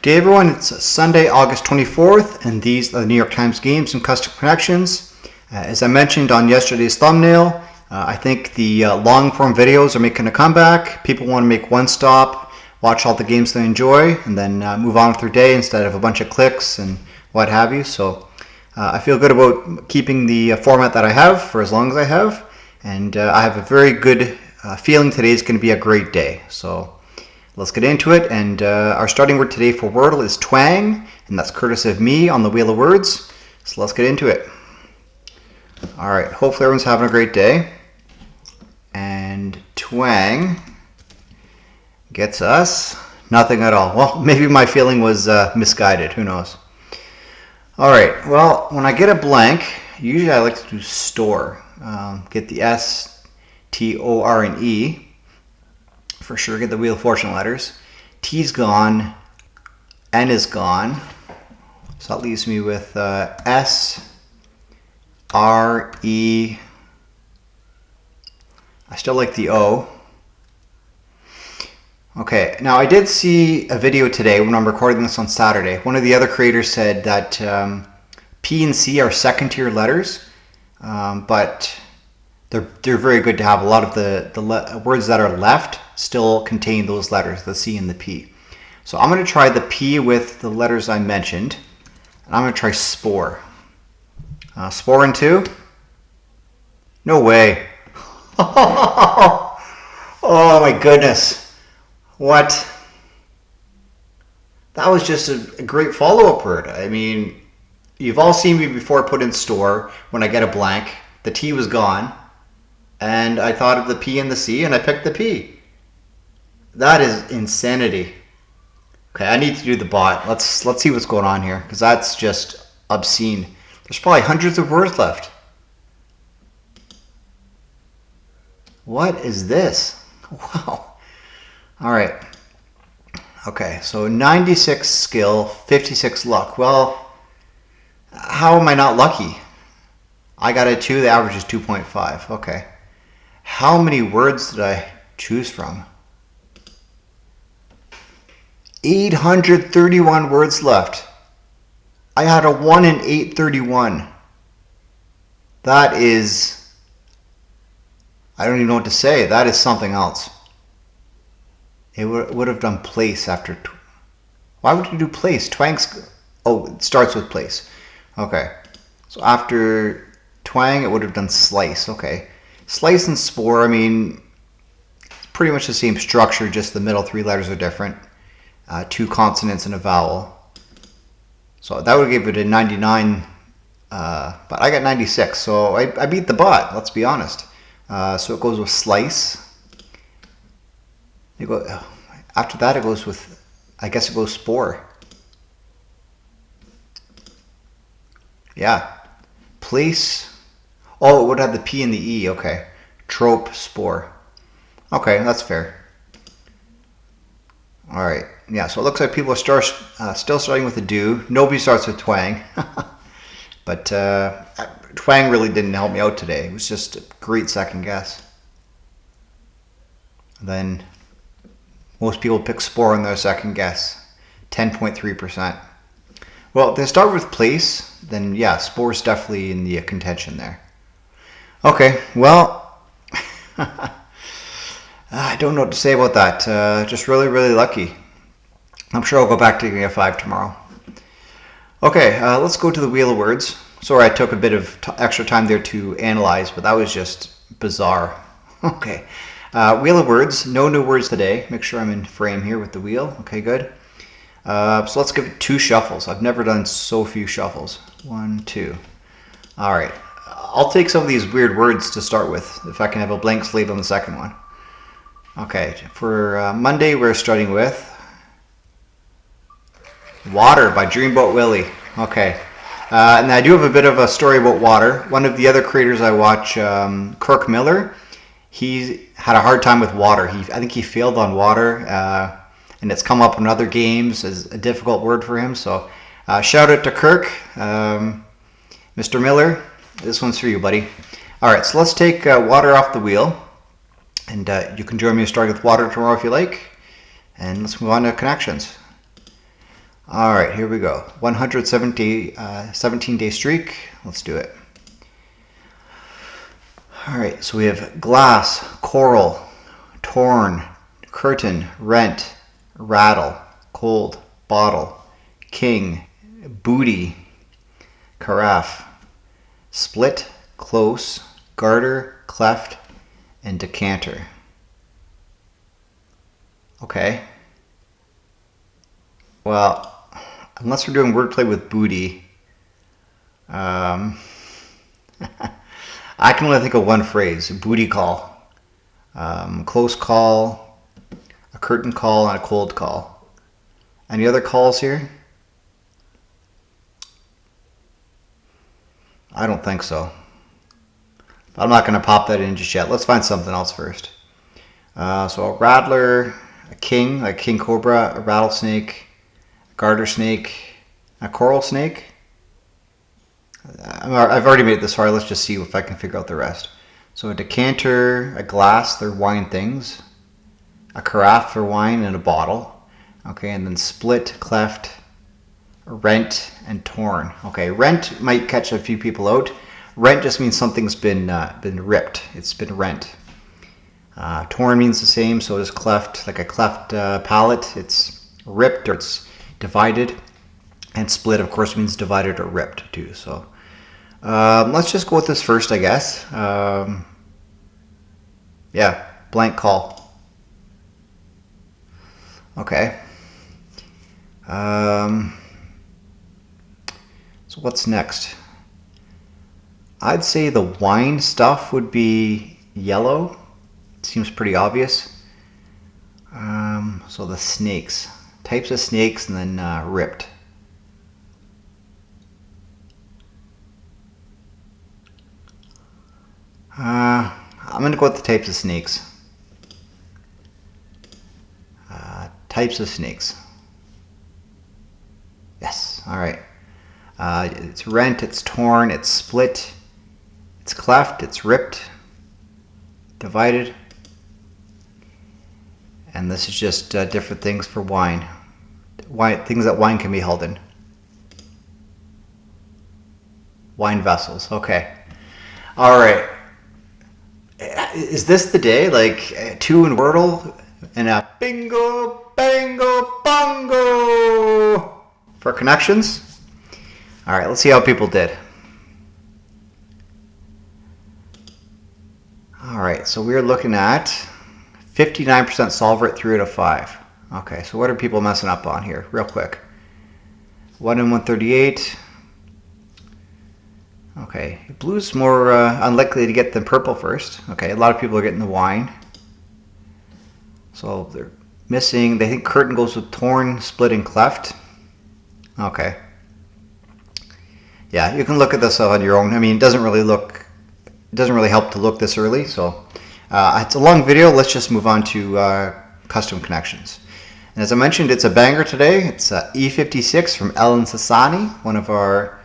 G'day everyone, it's Sunday, August 24th, and these are the New York Times games and custom connections. As I mentioned on yesterday's thumbnail, I think the long-form videos are making a comeback. People want to make one stop, watch all the games they enjoy, and then move on with their day instead of a bunch of clicks and what have you. So I feel good about keeping the format that I have for as long as I have, and I have a very good feeling today is going to be a great day. So let's get into it, and our starting word today for Wordle is twang, and that's courtesy of me on the Wheel of Words. So let's get into it. All right, hopefully everyone's having a great day. And twang gets us nothing at all. Well, maybe my feeling was misguided, who knows. All right, well, when I get a blank, usually I like to do store. Get the S, T, O, R, and E. For sure, get the Wheel of Fortune letters. T's gone, N is gone. So that leaves me with S, R, E. I still like the O. Okay, now I did see a video today when I'm recording this on Saturday. One of the other creators said that P and C are second tier letters, but they're very good to have. A lot of the words that are left still contain those letters, the C and the P. So I'm going to try the P with the letters I mentioned, and I'm going to try spore. Spore in two? No way. Oh my goodness. What? That was just a great follow-up word. I mean, you've all seen me before put in store when I get a blank. The T was gone, and I thought of the P and the C, and I picked the P. That is insanity. Okay, I need to do the bot. Let's see what's going on here, because that's just obscene. There's probably hundreds of words left. What is this? Wow. All right. Okay, so 96 skill, 56 luck. Well, how am I not lucky? I got a 2, the average is 2.5. Okay. How many words did I choose from? 831 words left. I had a 1 in 831. That is, I don't even know what to say. That is something else. It would have done place after. Why would you do place? Twang's, oh, it starts with place. Okay. So after twang, it would have done slice. Okay. Slice and spore, I mean, it's pretty much the same structure, just the middle three letters are different. 2 consonants and a vowel. So that would give it a 99, but I got 96, so I beat the bot, let's be honest. So it goes with slice. After that it goes with, I guess it goes spore. Yeah. Place. Oh, it would have the P and the E, okay. Trope, spore. Okay, that's fair. All right. Yeah, so it looks like people are still starting with a do. Nobody starts with twang. But twang really didn't help me out today. It was just a great second guess. And then most people pick spore in their second guess. 10.3%. Well, if they start with place, then yeah, spore's definitely in the contention there. Okay, well, I don't know what to say about that. Just really, really lucky. I'm sure I'll go back to getting a 5 tomorrow. Okay, let's go to the Wheel of Words. Sorry I took a bit of extra time there to analyze, but that was just bizarre. Okay, Wheel of Words, no new words today. Make sure I'm in frame here with the wheel. Okay, good. So let's give it 2 shuffles. I've never done so few shuffles. 1, 2. All right, I'll take some of these weird words to start with, if I can have a blank slate on the second one. Okay, for Monday we're starting with Water by Dreamboat Willie. Okay, and I do have a bit of a story about water. One of the other creators I watch, Kirk Miller, he had a hard time with water. I think he failed on water, and it's come up in other games as a difficult word for him. So shout out to Kirk. Mr. Miller, this one's for you, buddy. All right, so let's take water off the wheel. And you can join me starting with water tomorrow if you like. And let's move on to connections. All right, here we go. 17-day streak. Let's do it. All right, so we have glass, coral, torn, curtain, rent, rattle, cold, bottle, king, booty, carafe, split, close, garter, cleft, and decanter. Okay. Well, unless we're doing wordplay with booty, I can only think of one phrase: booty call, close call, a curtain call, and a cold call. Any other calls here? I don't think so. But I'm not going to pop that in just yet. Let's find something else first. So a rattler, a king, like king cobra, a rattlesnake, a garter snake, a coral snake. I've already made it this far. Let's just see if I can figure out the rest. So a decanter, a glass, they're wine things. A carafe for wine, and a bottle. Okay, and then split, cleft, rent, and torn. Okay, rent might catch a few people out. Rent just means something's been ripped. It's been rent. Torn means the same, so is cleft, like a cleft palate. It's ripped or it's divided. And split, of course, means divided or ripped too. So let's just go with this first, I guess. Yeah, blank call. Okay. So what's next? I'd say the wine stuff would be yellow. It seems pretty obvious. So the snakes. Types of snakes, and then ripped. I'm going to go with the types of snakes. Types of snakes. Yes, all right. It's rent, it's torn, it's split, it's cleft, it's ripped, divided. And this is just different things for wine. Things that wine can be held in. Wine vessels, okay. All right. Is this the day? Like 2 in Wordle and a bingo, bango, bongo for connections? All right, let's see how people did. All right, so we're looking at 59% solver at 3 out of 5. Okay, so what are people messing up on here? Real quick. 1 in 138. Okay, blue's more unlikely to get than purple first. Okay, a lot of people are getting the wine. So they're missing, they think curtain goes with torn, split, and cleft. Okay. Yeah, you can look at this on your own. I mean, it doesn't really help to look this early. So it's a long video. Let's just move on to custom connections. And as I mentioned, it's a banger today. It's E56 from Ellen Sassani, one of our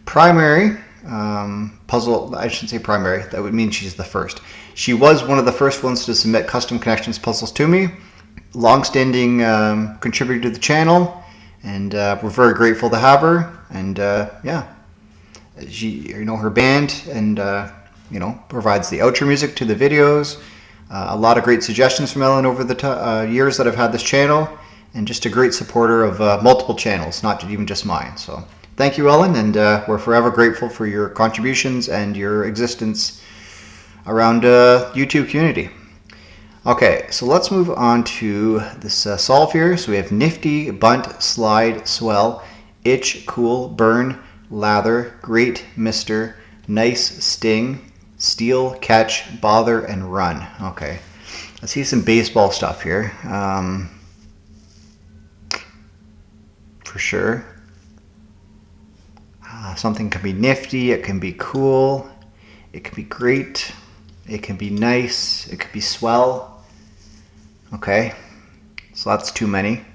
primary puzzle. I shouldn't say primary. That would mean she's the first. She was one of the first ones to submit custom connections puzzles to me. Long-standing contributor to the channel, and we're very grateful to have her. And yeah, she, her band, and provides the outro music to the videos. A lot of great suggestions from Ellen over the years that I've had this channel, and just a great supporter of multiple channels, not even just mine. So thank you, Ellen, and we're forever grateful for your contributions and your existence around YouTube community. Okay, so let's move on to this solve here. So we have nifty, bunt, slide, swell, itch, cool, burn, lather, great, mister, nice, sting, steal, catch, bother, and run. Okay, let's see some baseball stuff here. For sure. Something can be nifty, it can be cool, it can be great, it can be nice, it could be swell. Okay, so that's too many.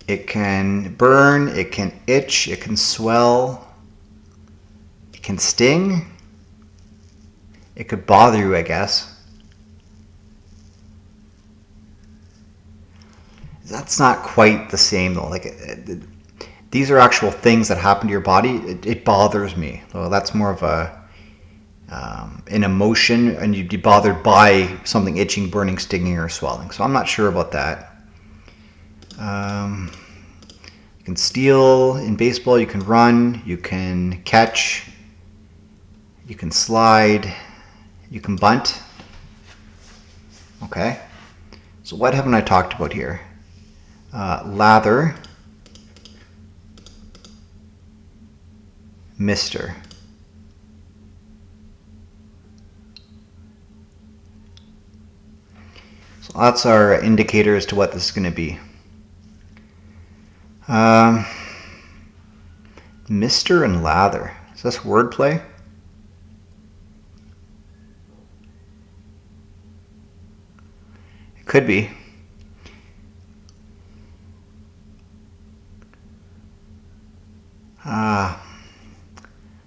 It can burn, it can itch, it can swell, it can sting, it could bother you, I guess. That's not quite the same though. Like these are actual things that happen to your body. It bothers me. So that's more of a an emotion, and you'd be bothered by something itching, burning, stinging, or swelling. So I'm not sure about that. You can steal in baseball. You can run. You can catch. You can slide. You can bunt. Okay. So what haven't I talked about here? Lather. Mister. So that's our indicator as to what this is going to be. Mister and lather. Is this wordplay? It could be.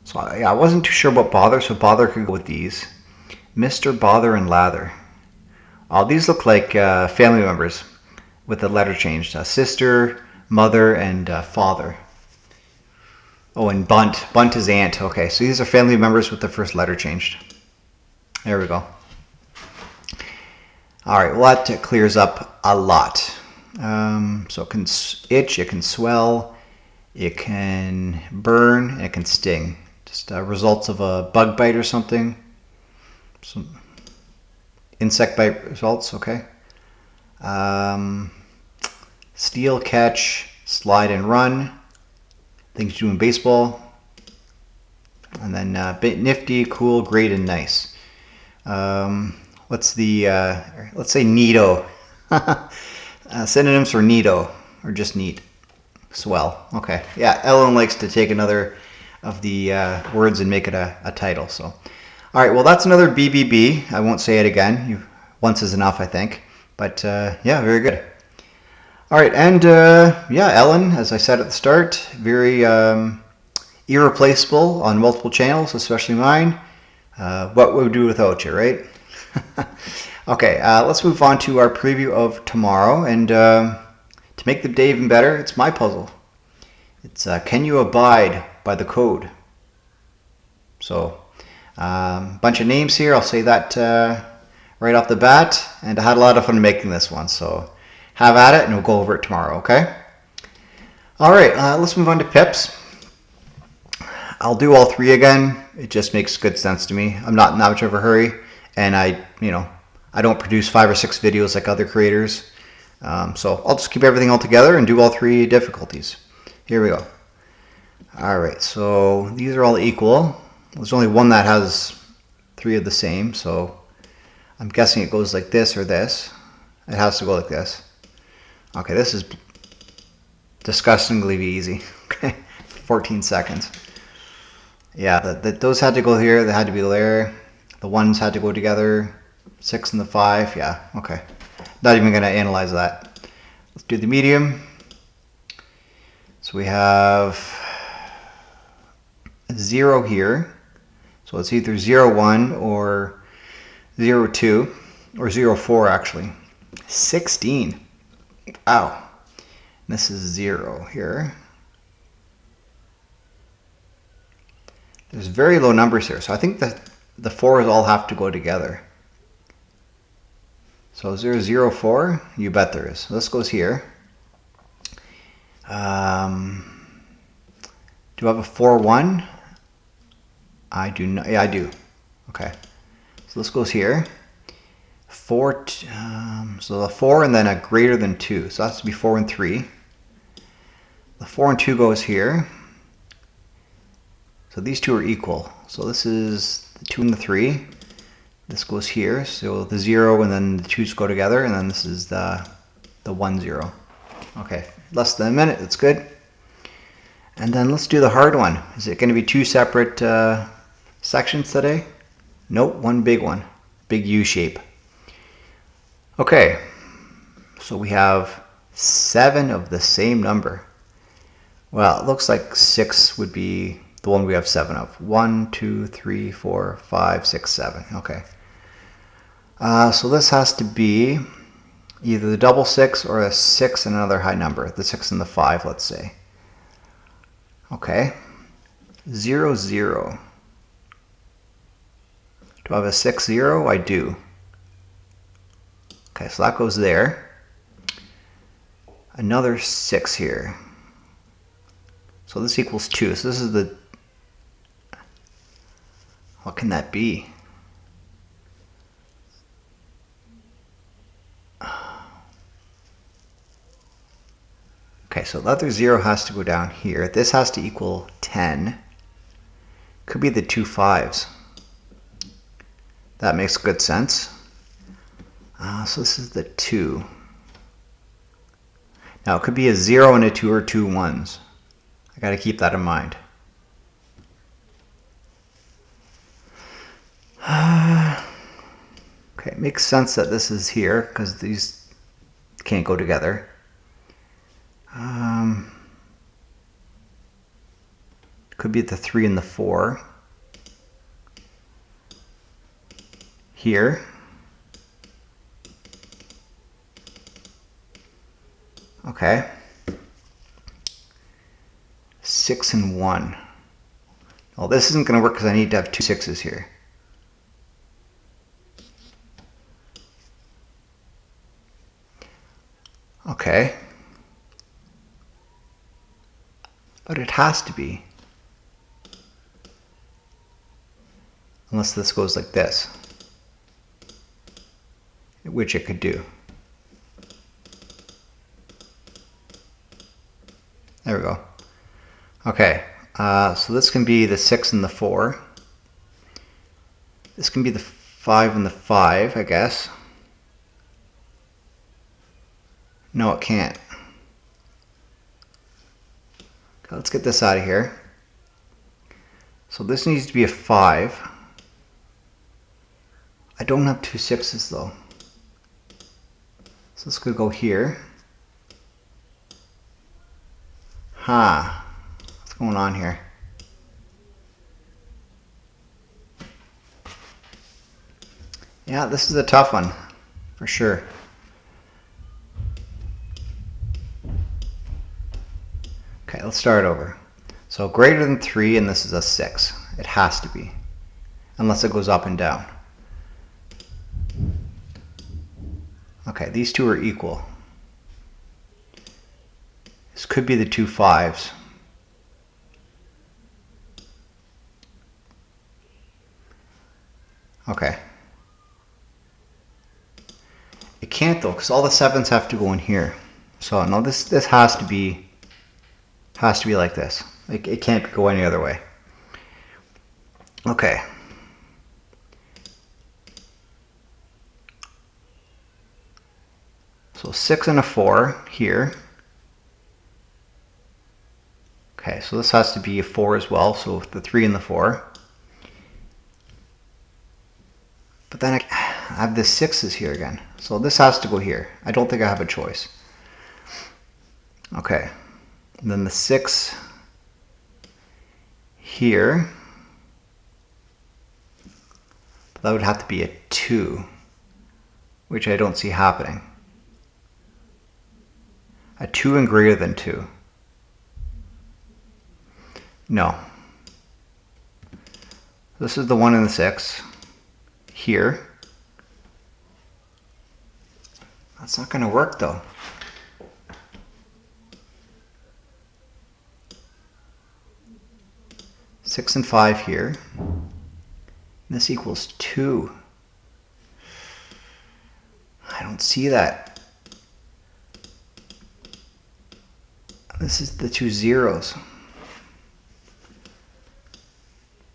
So I wasn't too sure about bother, so bother could go with these. Mr. Bother and lather. Oh, these look like family members with the letter changed. Sister, mother, and father. Oh, and bunt. Bunt is aunt. Okay, so these are family members with the first letter changed. There we go. All right, well that clears up a lot. So it can itch, it can swell, it can burn, and it can sting. Just results of a bug bite or something. Some insect bite results, okay. Steal, catch, slide, and run. Things you do in baseball. And then bit nifty, cool, great, and nice. What's the, let's say neato. Synonyms for neato, or just neat. Swell, okay. Yeah, Ellen likes to take another of the words and make it a title, so. All right, well, that's another BBB. I won't say it again. Once is enough, I think. But yeah, very good. All right, and yeah, Ellen, as I said at the start, very irreplaceable on multiple channels, especially mine. What would we do without you, right? Okay, let's move on to our preview of tomorrow. And to make the day even better, it's my puzzle. It's can you abide by the code? So, bunch of names here. I'll say that right off the bat. And I had a lot of fun making this one. So have at it and we'll go over it tomorrow, okay? All right, let's move on to pips. I'll do all three again. It just makes good sense to me. I'm not in that much of a hurry. And I don't produce 5 or 6 videos like other creators. So I'll just keep everything all together and do all 3 difficulties. Here we go. All right, so these are all equal. There's only one that has 3 of the same, so I'm guessing it goes like this or this. It has to go like this. Okay, this is disgustingly easy. Okay, 14 seconds. Yeah, those had to go here. They had to be there. The ones had to go together. 6 and the 5. Yeah, okay. Not even going to analyze that. Let's do the medium. So we have 0 here. So it's either 0, 1 or 0, 2 or 0, 4 actually. 16. Wow. This is 0 here. There's very low numbers here. So I think that the 4s all have to go together. So is there a 0, 4? You bet there is. So this goes here. Do I have a 4, 1? I do not. Yeah, I do. Okay. So this goes here. 4. So the 4 and then a greater than 2. So that has to be 4 and 3. The 4 and 2 goes here. So these two are equal. So this is the 2 and the 3. This goes here. So the 0 and then the 2's go together. And then this is the 1, 0. Okay. Less than a minute. That's good. And then let's do the hard one. Is it going to be 2 separate sections today? Nope. One big one. Big U shape. Okay. So we have 7 of the same number. Well, it looks like 6 would be the one we have 7 of. 1, 2, 3, 4, 5, 6, 7. Okay. So this has to be Either the double 6 or a 6 and another high number. The 6 and the 5, let's say. Okay. 0, 0. Do I have a 6, 0? I do. Okay, so that goes there. Another 6 here. So this equals 2. So this is the... What can that be? Okay, so the other 0 has to go down here. This has to equal 10. Could be the 2 5s. That makes good sense. So this is the 2. Now it could be a 0 and a 2 or 2 1s. I got to keep that in mind. Okay, it makes sense that this is here because these can't go together. Could be the 3 and the 4. Here. Okay. 6 and 1. Well, this isn't going to work because I need to have 2 6s here. Okay. But it has to be. Unless this goes like this. Which it could do. There we go. Okay, so this can be the 6 and the 4. This can be the 5 and the 5, I guess. No, it can't. Okay, let's get this out of here. So this needs to be a 5. I don't have 2 6s though. So this could go here. What's going on here? Yeah, this is a tough one, for sure. Okay, let's start over. So greater than 3, and this is a 6. It has to be, unless it goes up and down. Okay, these two are equal. This could be the 2 5s. Okay. It can't though, because all the 7s have to go in here. So no, this has to be like this. It can't go any other way. Okay. So 6 and a 4 here. Okay, so this has to be a 4 as well, so the 3 and the 4. But then I have the 6s here again. So this has to go here. I don't think I have a choice. Okay. And then the 6 here. But that would have to be a 2, which I don't see happening. A 2 and greater than 2. No. This is the 1 and the 6 here. That's not going to work though. Six and 5 here. This equals 2. I don't see that. This is the 2 zeros.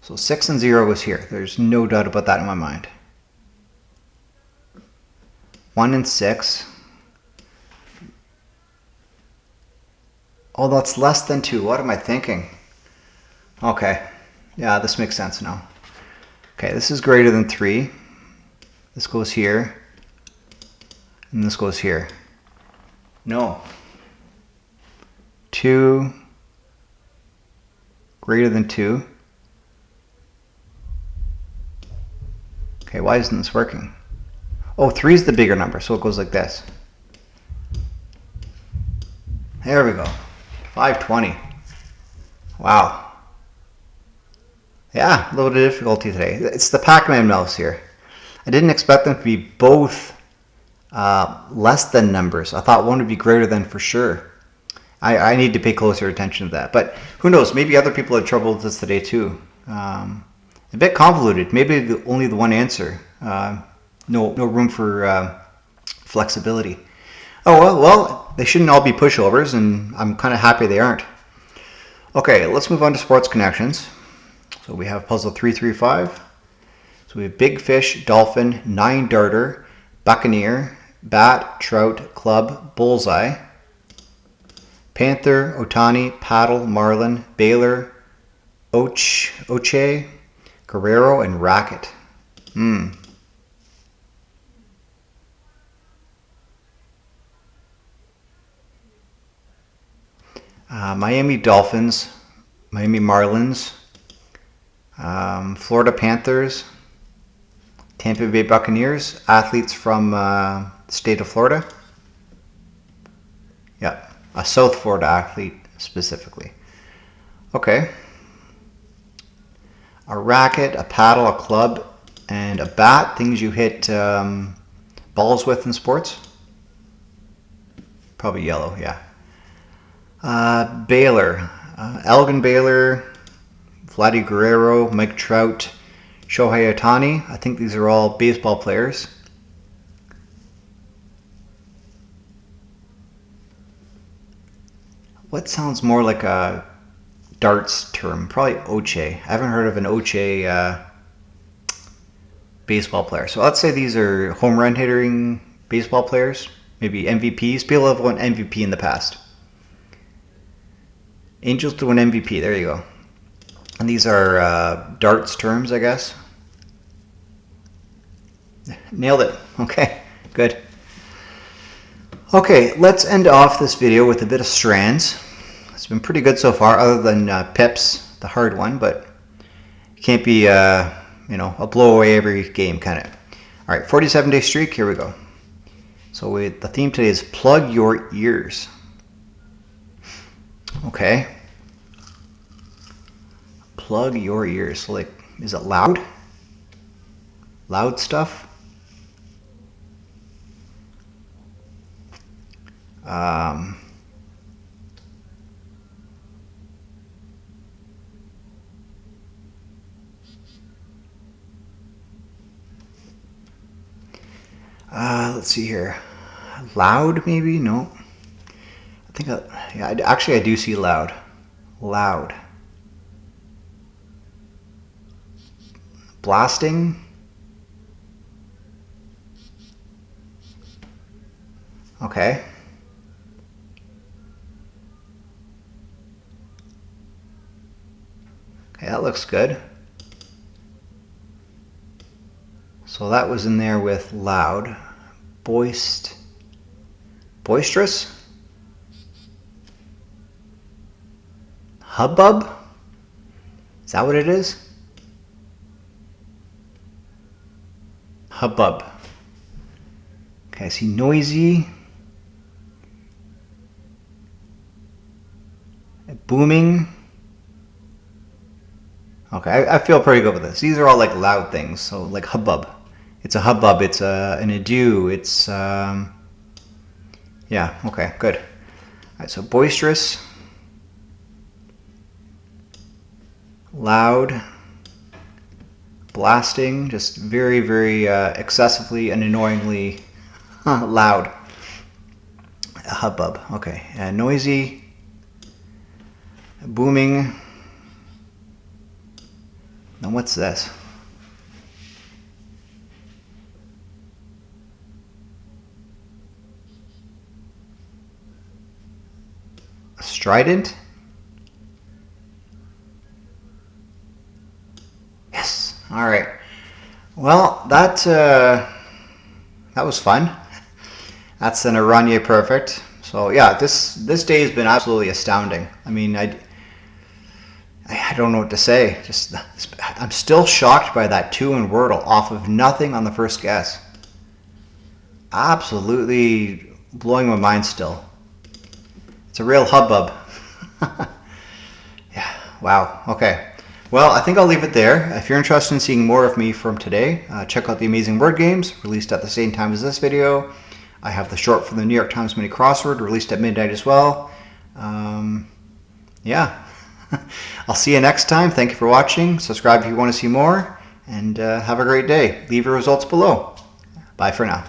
So 6 and 0 is here. There's no doubt about that in my mind. 1 and 6. Oh, that's less than 2. What am I thinking? Okay. Yeah, this makes sense now. Okay, this is greater than 3. This goes here. And this goes here. No. 2 greater than 2. Okay, why isn't this working? Oh, 3 is the bigger number, so it goes like this. There we go. 520. Wow. Yeah, a little bit of difficulty today. It's the Pac-Man mouse here. I didn't expect them to be both less than numbers. I thought one would be greater than for sure. I need to pay closer attention to that. But who knows? Maybe other people had trouble with this today too. A bit convoluted. Maybe only the one answer. No room for flexibility. Oh, well, they shouldn't all be pushovers, and I'm kind of happy they aren't. Okay, let's move on to sports connections. So we have puzzle 335. So we have big fish, dolphin, 9-darter, buccaneer, bat, trout, club, bullseye, panther, otani, paddle, marlin, baler, oche, guerrero, and racket. Miami Dolphins, Miami Marlins, Florida Panthers, Tampa Bay Buccaneers, athletes from the state of Florida. Yeah, a South Florida athlete specifically. Okay. A racket, a paddle, a club, and a bat, things you hit balls with in sports. Probably yellow, yeah. Baylor, Elgin Baylor, Vladdy Guerrero, Mike Trout, Shohei Ohtani. I think these are all baseball players. What sounds more like a darts term? Probably oche. I haven't heard of an oche baseball player. So let's say these are home run hitting baseball players. Maybe MVPs. People have won MVP in the past. Angels to win MVP. There you go. And these are darts terms, I guess. Nailed it. Okay, good. Okay, let's end off this video with a bit of strands. It's been pretty good so far, other than pips, the hard one, but it can't be, a blow away every game, kind of. All right, 47-day streak. Here we go. So the theme today is plug your ears. Okay. Plug your ears. So like, is it loud? Loud stuff? Let's see here. Loud, maybe? No. I think, I do see loud. Loud. Blasting. Okay. Okay, that looks good. So that was in there with loud. Boisterous? Hubbub? Is that what it is? Hubbub. Okay, I see noisy. Booming. Okay, I feel pretty good with this. These are all like loud things, so like hubbub. It's a hubbub, it's an adieu, it's, yeah, okay, good. All right, so boisterous, loud, blasting, just very, very excessively and annoyingly loud. A hubbub, okay. Noisy, booming. Now what's this? Strident? Yes. All right. Well, that was fun. That's an Oranje perfect. So yeah, this day has been absolutely astounding. I mean, I don't know what to say. Just I'm still shocked by that 2 in Wordle off of nothing on the first guess. Absolutely blowing my mind still. It's a real hubbub. Yeah, wow, okay. Well, I think I'll leave it there. If you're interested in seeing more of me from today, check out the amazing word games released at the same time as this video. I have the short from the New York Times Mini Crossword released at midnight as well. Yeah, I'll see you next time. Thank you for watching. Subscribe if you want to see more, and have a great day. Leave your results below. Bye for now.